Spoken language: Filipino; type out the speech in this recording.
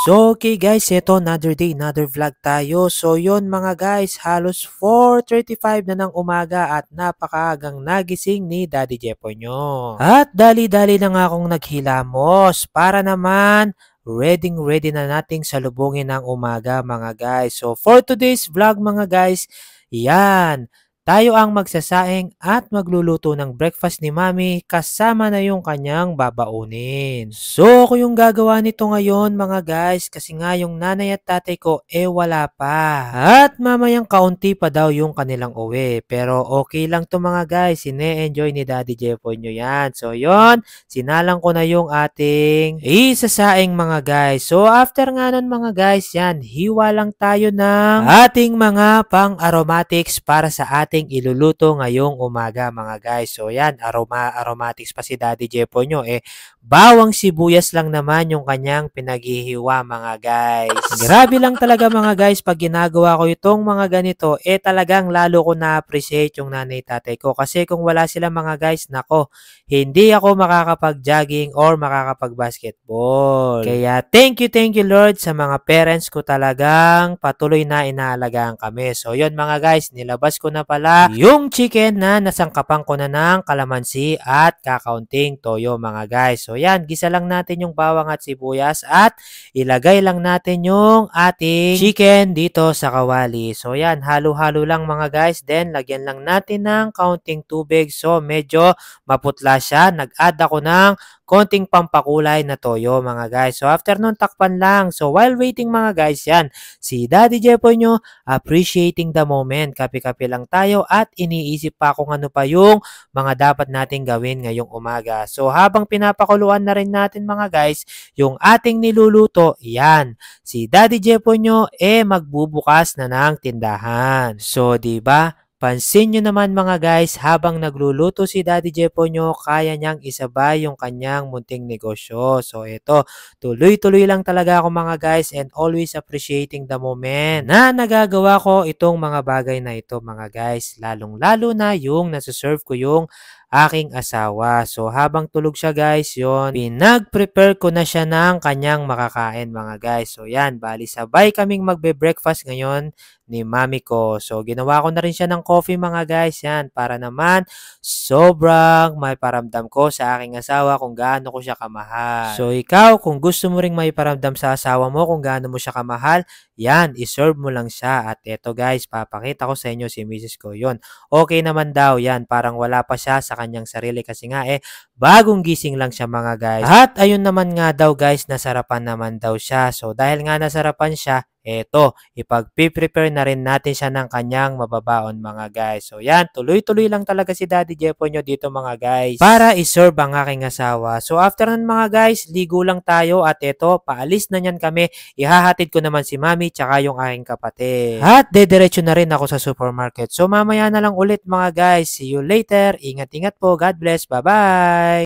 So okay guys, eto another day, another vlog tayo. So yon mga guys, halos 4:35 na ng umaga at napakaagang nagising ni Daddy Jepo nyo. At dali-dali na nga akong naghilamos para naman ready na nating salubungin ng umaga mga guys. So for today's vlog mga guys, yan. Tayo ang magsasaing at magluluto ng breakfast ni Mami kasama na yung kanyang babaunin. So, ako yung gagawa nito ngayon mga guys kasi nga yung nanay at tatay ko wala pa. At mamayang kaunti pa daw yung kanilang uwi. Pero okay lang to mga guys, ine-enjoy ni Daddy Jepo nyo yan. So, yon sinalang ko na yung ating isasaing mga guys. So, after nga nun mga guys, yan, hiwa lang tayo ng ating mga pang-aromatics para sa ating iluluto ngayong umaga mga guys. So yan, aromatics pa si Daddy Jepo nyo. Bawang sibuyas lang naman yung kanyang pinaghihiwa mga guys. Grabe lang talaga mga guys pag ginagawa ko itong mga ganito, talagang lalo ko na-appreciate yung nanay tatay ko. Kasi kung wala sila mga guys, nako, hindi ako makakapag-jogging or makakapag-basketball. Kaya thank you Lord sa mga parents ko, talagang patuloy na inaalagaan kami. So yun mga guys, nilabas ko na pala yung chicken na nasangkapan ko na ng kalamansi at kakaunting toyo mga guys. So yan, gisa lang natin yung bawang at sibuyas at ilagay lang natin yung ating chicken dito sa kawali. So yan, halo-halo lang mga guys. Then lagyan lang natin ng kaunting tubig. So medyo maputla siya. Nag-add ako ng konting pampakulay na toyo mga guys. So after nun, takpan lang. So while waiting mga guys, yan, si Daddy Jepo nyo appreciating the moment. Kape-kape lang tayo at iniisip pa kung ano pa yung mga dapat nating gawin ngayong umaga. So habang pinapakuluan na rin natin mga guys yung ating niluluto, yan, si Daddy Jepo nyo magbubukas na ng tindahan. So 'di ba? Pansin nyo naman mga guys, habang nagluluto si Daddy Jepo nyo, kaya niyang isabay yung kanyang munting negosyo. So ito, tuloy-tuloy lang talaga ako mga guys and always appreciating the moment na nagagawa ko itong mga bagay na ito mga guys. Lalong-lalo na yung nasuserve ko yung aking asawa. So habang tulog siya guys, yon, pinag-prepare ko na siya ng kanyang makakain mga guys. So yan, bali sabay kaming magbe-breakfast ngayon ni mami ko. So ginawa ko na rin siya ng coffee mga guys, yan, para naman sobrang may paramdam ko sa aking asawa kung gaano ko siya kamahal. So ikaw, kung gusto mo ring may paramdam sa asawa mo kung gaano mo siya kamahal, yan, iserve mo lang siya. At eto guys, papakita ko sa inyo si Mrs. ko. Yun, okay naman daw yan, parang wala pa siya sa kanyang sarili kasi nga bagong gising lang siya mga guys. At ayun naman nga daw guys, nasarapan naman daw siya. So dahil nga nasarapan siya, eto, ipag-prepare na rin natin siya ng kanyang mababaon mga guys. So yan, tuloy-tuloy lang talaga si Daddy Jepo nyo dito mga guys para iserve ang aking asawa. So after nun mga guys, ligo lang tayo at eto, paalis na niyan kami. Ihahatid ko naman si Mami tsaka yung aking kapatid. At dediretso na rin ako sa supermarket. So mamaya na lang ulit mga guys. See you later. Ingat-ingat po. God bless. Bye-bye.